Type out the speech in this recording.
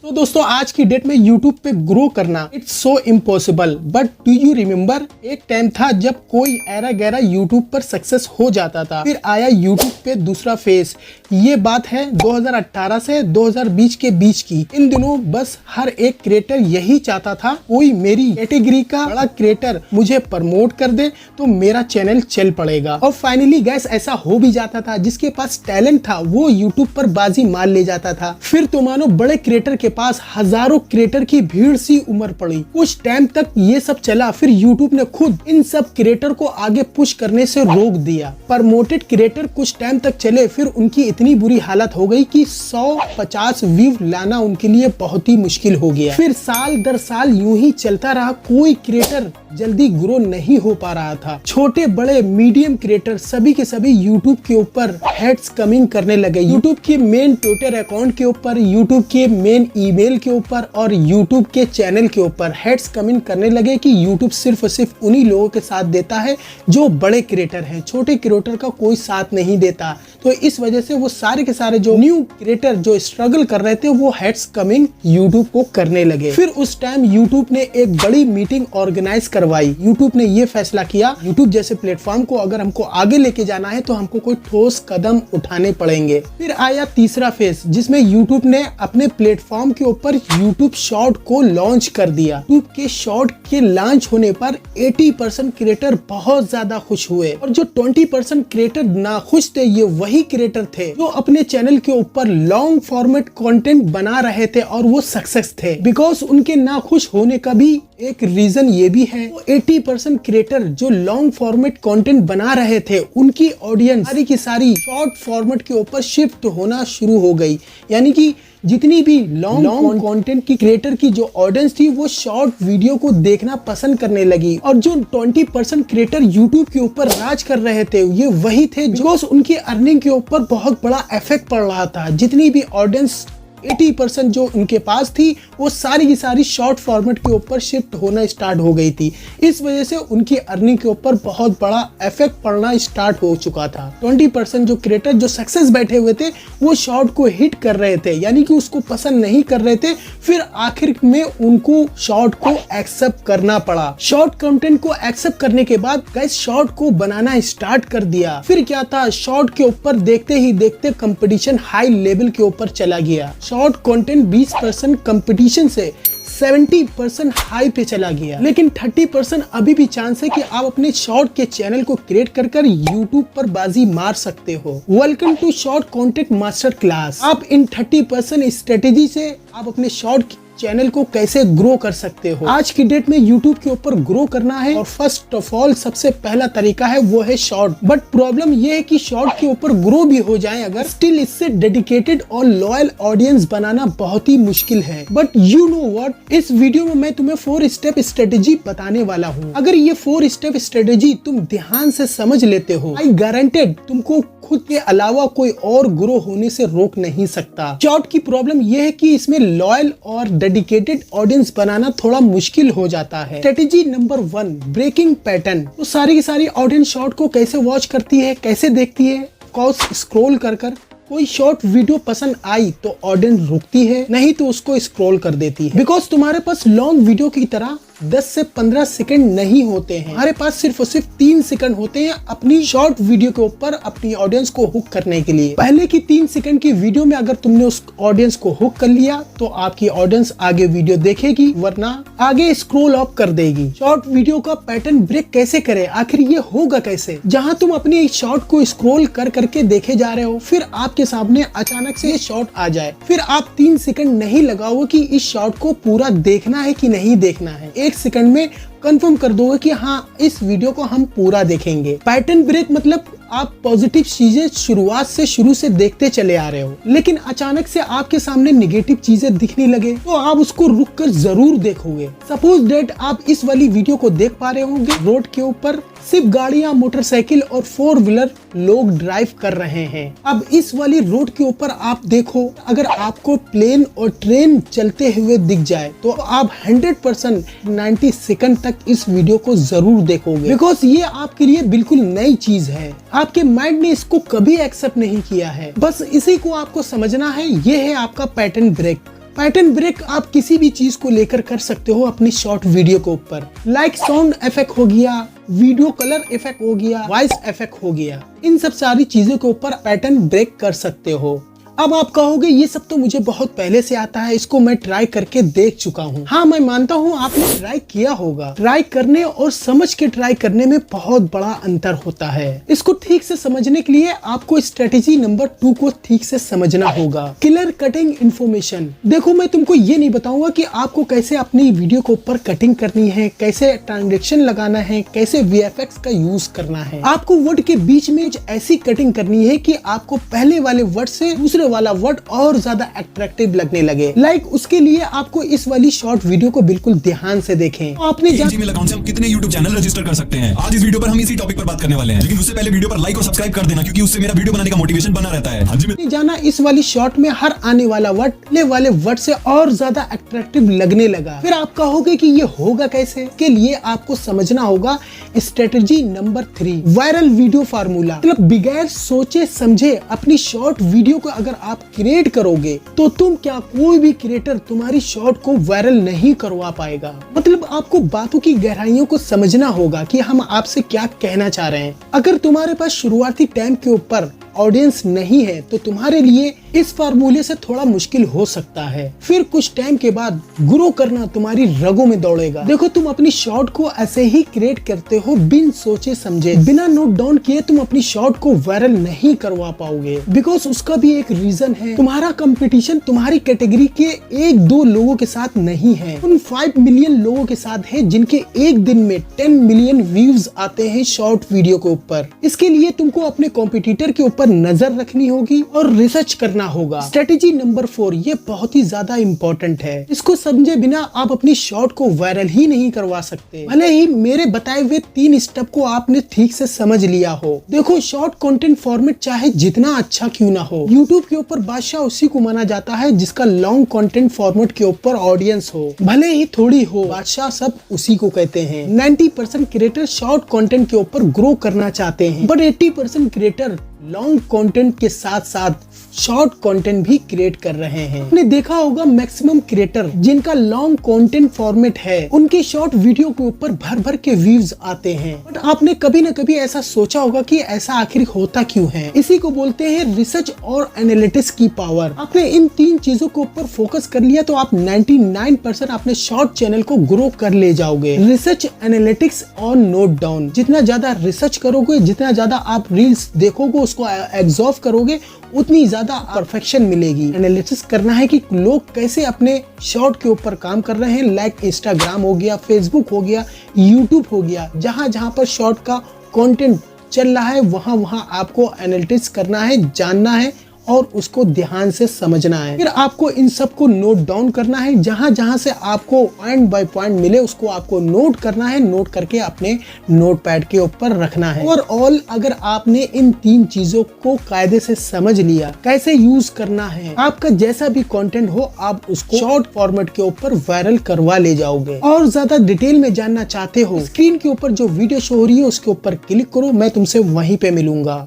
तो दोस्तों आज की डेट में YouTube पे ग्रो करना it's so impossible, but do you remember एक टाइम था जब कोई ऐरा गैरा YouTube पर सक्सेस हो जाता था, फिर आया YouTube पे दूसरा फेज। ये बात है 2018 से 2020 के बीच की। इन दिनों बस हर एक क्रिएटर यही चाहता था कोई मेरी कैटेगरी का बड़ा क्रिएटर मुझे प्रमोट कर दे तो मेरा चैनल चल पड़ेगा। और फाइनली गैस ऐसा हो भी जाता था। जिसके पास टैलेंट था वो YouTube पर बाजी मार ले जाता था। फिर तो मानो बड़े क्रिएटर के पास हजारों क्रिएटर की भीड़ सी उमड़ पड़ी। कुछ टाइम तक ये सब चला, फिर YouTube ने खुद इन सब क्रिएटर को आगे पुश करने से रोक दिया। प्रमोटेड क्रिएटर कुछ टाइम तक चले, फिर उनकी इतनी बुरी हालत हो गई कि 150 व्यू लाना उनके लिए बहुत ही मुश्किल हो गया। फिर साल दर साल यूं ही चलता रहा, कोई क्रिएटर जल्दी ग्रो नहीं हो पा रहा था। छोटे बड़े मीडियम क्रिएटर सभी के सभी YouTube के ऊपर हेड्स कमिंग करने लगे। YouTube के मेन ट्विटर अकाउंट के ऊपर, YouTube के मेन ईमेल के ऊपर और YouTube के चैनल के ऊपर हेड्स कमिंग करने लगे कि YouTube सिर्फ और सिर्फ उन्हीं लोगों के साथ देता है जो बड़े क्रिएटर हैं, छोटे क्रिएटर का कोई साथ नहीं देता। तो इस वजह से वो सारे के सारे जो न्यू क्रिएटर जो स्ट्रगल कर रहे थे वो हेड्स कमिंग YouTube को करने लगे। फिर उस टाइम YouTube ने एक बड़ी मीटिंग ऑर्गेनाइज करवाई। YouTube ने ये फैसला किया YouTube जैसे प्लेटफॉर्म को अगर हमको आगे लेके जाना है तो हमको कोई ठोस कदम उठाने पड़ेंगे। फिर आया तीसरा फेज जिसमें YouTube ने अपने प्लेटफॉर्म के ऊपर YouTube शॉर्ट को लॉन्च कर दिया। YouTube के शॉर्ट के लॉन्च होने पर 80% क्रिएटर बहुत ज्यादा खुश हुए और जो 20% क्रिएटर नाखुश थे ये वही क्रिएटर थे जो अपने चैनल के ऊपर लॉन्ग फॉर्मेट कंटेंट बना रहे थे और वो सक्सेस थे। बिकॉज उनके नाखुश होने का भी एक रीजन ये भी है, 80% क्रिएटर जो लॉन्ग फॉर्मेट कंटेंट बना रहे थे उनकी ऑडियंस सारी की सारी शॉर्ट फॉर्मेट के ऊपर शिफ्ट होना शुरू हो गई। यानी कि जितनी भी लॉन्ग कंटेंट की क्रिएटर की जो ऑडियंस थी वो शॉर्ट वीडियो को देखना पसंद करने लगी। और जो 20% क्रिएटर YouTube के ऊपर राज कर रहे थे ये वही थे जो उनकी अर्निंग के ऊपर बहुत बड़ा इफेक्ट पड़ रहा था। जितनी भी ऑडियंस 80% जो उनके पास थी वो सारी की सारी शॉर्ट फॉर्मेट के ऊपर शिफ्ट होना स्टार्ट हो गई थी। इस वजह से उनकी अर्निंग के ऊपर बहुत बड़ा इफेक्ट पड़ना स्टार्ट हो चुका था। 20% जो क्रिएटर जो सक्सेस बैठे हुए थे वो शॉर्ट को हिट कर रहे थे, यानी कि उसको पसंद नहीं कर रहे थे। फिर आखिर में उनको शॉर्ट को एक्सेप्ट करना पड़ा। शॉर्ट कंटेंट को एक्सेप्ट करने के बाद गाइस शॉर्ट को बनाना स्टार्ट कर दिया। फिर क्या था, शॉर्ट के ऊपर देखते ही देखते कंपटीशन हाई लेवल के ऊपर चला गया। शॉर्ट कंटेंट 20% कंपटीशन से 70% हाई पे चला गया। लेकिन 30% अभी भी चांस है कि आप अपने शॉर्ट के चैनल को क्रिएट कर YouTube पर बाजी मार सकते हो। Welcome to short content master class. आप इन 30% स्ट्रेटेजी से आप अपने शॉर्ट चैनल को कैसे ग्रो कर सकते हो। आज की डेट में YouTube के ऊपर ग्रो करना है और फर्स्ट ऑफ ऑल सबसे पहला तरीका है वो है शॉर्ट। बट प्रॉब्लम ये है कि शॉर्ट के ऊपर ग्रो भी हो जाए अगर, स्टिल इससे डेडिकेटेड और लॉयल ऑडियंस बनाना बहुत ही मुश्किल है। बट यू नो व्हाट, इस वीडियो में मैं तुम्हें 4 स्टेप स्ट्रेटेजी बताने वाला हूँ। अगर ये 4 स्टेप स्ट्रेटेजी तुम ध्यान से समझ लेते हो, आई गारंटेड तुमको खुद के अलावा कोई और ग्रो होने से रोक नहीं सकता। शॉर्ट की प्रॉब्लम यह है कि इसमें लॉयल और डेडिकेटेड ऑडियंस बनाना थोड़ा मुश्किल हो जाता है। Strategy number 1, breaking pattern. तो सारी की सारी ऑडियंस शॉर्ट को कैसे वॉच करती है, कैसे देखती है, स्क्रॉल कर कोई शॉर्ट वीडियो पसंद आई तो ऑडियंस रुकती है, नहीं तो उसको स्क्रॉल कर देती है। बिकॉज तुम्हारे पास लॉन्ग वीडियो की तरह 10 से 15 सेकंड नहीं होते हैं। हमारे पास सिर्फ और सिर्फ 3 सेकंड होते हैं अपनी शॉर्ट वीडियो के ऊपर अपनी ऑडियंस को हुक करने के लिए। पहले की 3 सेकंड की वीडियो में अगर तुमने उस ऑडियंस को हुक कर लिया तो आपकी ऑडियंस आगे वीडियो देखेगी, वरना आगे स्क्रॉल ऑफ कर देगी। शॉर्ट वीडियो का पैटर्न ब्रेक कैसे करें, आखिर ये होगा कैसे? जहां तुम अपनी शॉर्ट को स्क्रॉल कर करके देखे जा रहे हो, फिर आपके सामने अचानक से शॉर्ट आ जाए, फिर आप 3 सेकंड नहीं लगाओगे कि इस शॉर्ट को पूरा देखना है कि नहीं देखना है। 1 सेकंड में कंफर्म कर दोगे कि हाँ इस वीडियो को हम पूरा देखेंगे। पैटर्न ब्रेक मतलब आप पॉजिटिव चीजें शुरू से देखते चले आ रहे हो, लेकिन अचानक से आपके सामने नेगेटिव चीजें दिखने लगे तो आप उसको रुक कर जरूर देखोगे। सपोज डेट आप इस वाली वीडियो को देख पा रहे होंगे, रोड के ऊपर सिर्फ गाड़ियां, मोटरसाइकिल और 4 व्हीलर लोग ड्राइव कर रहे हैं। अब इस वाली रोड के ऊपर आप देखो, अगर आपको प्लेन और ट्रेन चलते हुए दिख जाए तो आप 100% 90 सेकंड तक इस वीडियो को जरूर देखोगे। बिकॉज ये आपके लिए बिल्कुल नई चीज है, आपके माइंड ने इसको कभी एक्सेप्ट नहीं किया है। बस इसी को आपको समझना है, ये है आपका पैटर्न ब्रेक। पैटर्न ब्रेक आप किसी भी चीज को लेकर कर सकते हो अपनी शॉर्ट वीडियो के ऊपर, लाइक साउंड इफेक्ट हो गया, वीडियो कलर इफेक्ट हो गया, वॉइस इफेक्ट हो गया, इन सब सारी चीजों के ऊपर पैटर्न ब्रेक कर सकते हो। अब आप कहोगे ये सब तो मुझे बहुत पहले से आता है, इसको मैं ट्राई करके देख चुका हूँ। हाँ, मैं मानता हूँ आपने ट्राई किया होगा। ट्राई करने और समझ के ट्राई करने में बहुत बड़ा अंतर होता है। इसको ठीक से समझने के लिए आपको स्ट्रेटेजी नंबर 2 को ठीक से समझना होगा, किलर कटिंग इन्फॉर्मेशन। देखो, मैं तुमको ये नहीं बताऊंगा कि आपको कैसे अपनी वीडियो के ऊपर कटिंग करनी है, कैसे ट्रांजेक्शन लगाना है, कैसे VFX का यूज करना है। आपको वर्ड के बीच में ऐसी कटिंग करनी है कि आपको पहले वाले वर्ड से दूसरे वाला वर्ड और ज्यादा अट्रैक्टिव लगने लगे। लाइक उसके लिए आपको इस वाली शॉर्ट वीडियो को बिल्कुल ध्यान से देखें। आपने जीमेल अकाउंट से हम कितने YouTube चैनल रजिस्टर कर सकते हैं, आज इस वीडियो पर हम इसी टॉपिक पर बात करने वाले हैं। लेकिन उससे पहले वीडियो पर लाइक और सब्सक्राइब कर देना, क्योंकि उससे मेरा वीडियो बनाने का मोटिवेशन बना रहता है। आपने जाना इस वाली शॉर्ट में हर आने वाला वर्ड पहले वाले वर्ड से और ज्यादा अट्रैक्टिव लगने लगा। फिर आप कहोगे कि ये होगा कैसे? के लिए आपको समझना होगा strategy number 3, viral video formula. मतलब बगैर सोचे समझे अपनी शॉर्ट वीडियो को अगर आप क्रिएट करोगे तो तुम क्या, कोई भी क्रिएटर तुम्हारी शॉर्ट को वायरल नहीं करवा पाएगा। मतलब आपको बातों की गहराइयों को समझना होगा कि हम आपसे क्या कहना चाह रहे हैं। अगर तुम्हारे पास शुरुआती टाइम के ऊपर ऑडियंस नहीं है तो तुम्हारे लिए इस फार्मूले से थोड़ा मुश्किल हो सकता है। फिर कुछ टाइम के बाद ग्रो करना तुम्हारी रगों में दौड़ेगा। देखो, तुम अपनी शॉर्ट को ऐसे ही क्रिएट करते हो बिन सोचे समझे, बिना नोट डाउन किए तुम अपनी शॉर्ट को वायरल नहीं करवा पाओगे। बिकॉज उसका भी एक रीजन है, तुम्हारा कंपटीशन तुम्हारी कैटेगरी के 1-2 लोगों के साथ नहीं है, उन 5 मिलियन लोगों के साथ है जिनके एक दिन में 10 मिलियन व्यूज आते हैं शॉर्ट वीडियो के ऊपर। इसके लिए तुमको अपने कॉम्पिटिटर के ऊपर नजर रखनी होगी और रिसर्च करना होगा। स्ट्रेटेजी नंबर 4, ये बहुत ही ज्यादा इंपॉर्टेंट है। इसको समझे बिना आप अपनी शॉर्ट को वायरल ही नहीं करवा सकते, भले ही मेरे बताए हुए 3 स्टेप को आपने ठीक से समझ लिया हो। देखो, शॉर्ट कंटेंट फॉर्मेट चाहे जितना अच्छा क्यों ना हो, यूट्यूब के ऊपर बादशाह उसी को माना जाता है जिसका लॉन्ग कंटेंट फॉर्मेट के ऊपर ऑडियंस हो, भले ही थोड़ी हो, बादशाह सब उसी को कहते हैं। 90% क्रिएटर शॉर्ट कंटेंट के ऊपर ग्रो करना चाहते हैं, बट 80% क्रिएटर लॉन्ग कंटेंट के साथ साथ शॉर्ट कंटेंट भी क्रिएट कर रहे हैं। आपने देखा होगा मैक्सिमम क्रिएटर जिनका लॉन्ग कंटेंट फॉर्मेट है, उनके शॉर्ट वीडियो के ऊपर भर भर के व्यूज आते हैं। बट आपने कभी न कभी ऐसा सोचा होगा कि ऐसा आखिर होता क्यों है? इसी को बोलते हैं रिसर्च और एनालिटिक्स की पावर। आपने इन 3 चीजों के ऊपर फोकस कर लिया तो आप 99% अपने शॉर्ट चैनल को ग्रो कर ले जाओगे। रिसर्च, एनालिटिक्स और नोट डाउन। जितना ज्यादा रिसर्च करोगे, जितना ज्यादा आप रील्स देखोगे, उसको एब्जॉर्व करोगे, उतनी ज्यादा परफेक्शन मिलेगी। एनालिसिस करना है कि लोग कैसे अपने शॉर्ट के ऊपर काम कर रहे हैं, लाइक इंस्टाग्राम हो गया, फेसबुक हो गया, यूट्यूब हो गया, जहां जहां पर शॉर्ट का कंटेंट चल रहा है वहां वहां आपको एनालिटिक्स करना है, जानना है और उसको ध्यान से समझना है। फिर आपको इन सब को नोट डाउन करना है, जहां जहां से आपको पॉइंट बाय पॉइंट मिले उसको आपको नोट करना है, नोट करके अपने नोटपैड के ऊपर रखना है। ओवरऑल अगर आपने इन 3 चीजों को कायदे से समझ लिया, कैसे यूज करना है, आपका जैसा भी कंटेंट हो आप उसको शॉर्ट फॉर्मेट के ऊपर वायरल करवा ले जाओगे। और ज्यादा डिटेल में जानना चाहते हो, स्क्रीन के ऊपर जो वीडियो शो हो रही है उसके ऊपर क्लिक करो, मैं तुमसे वहीं पे मिलूंगा।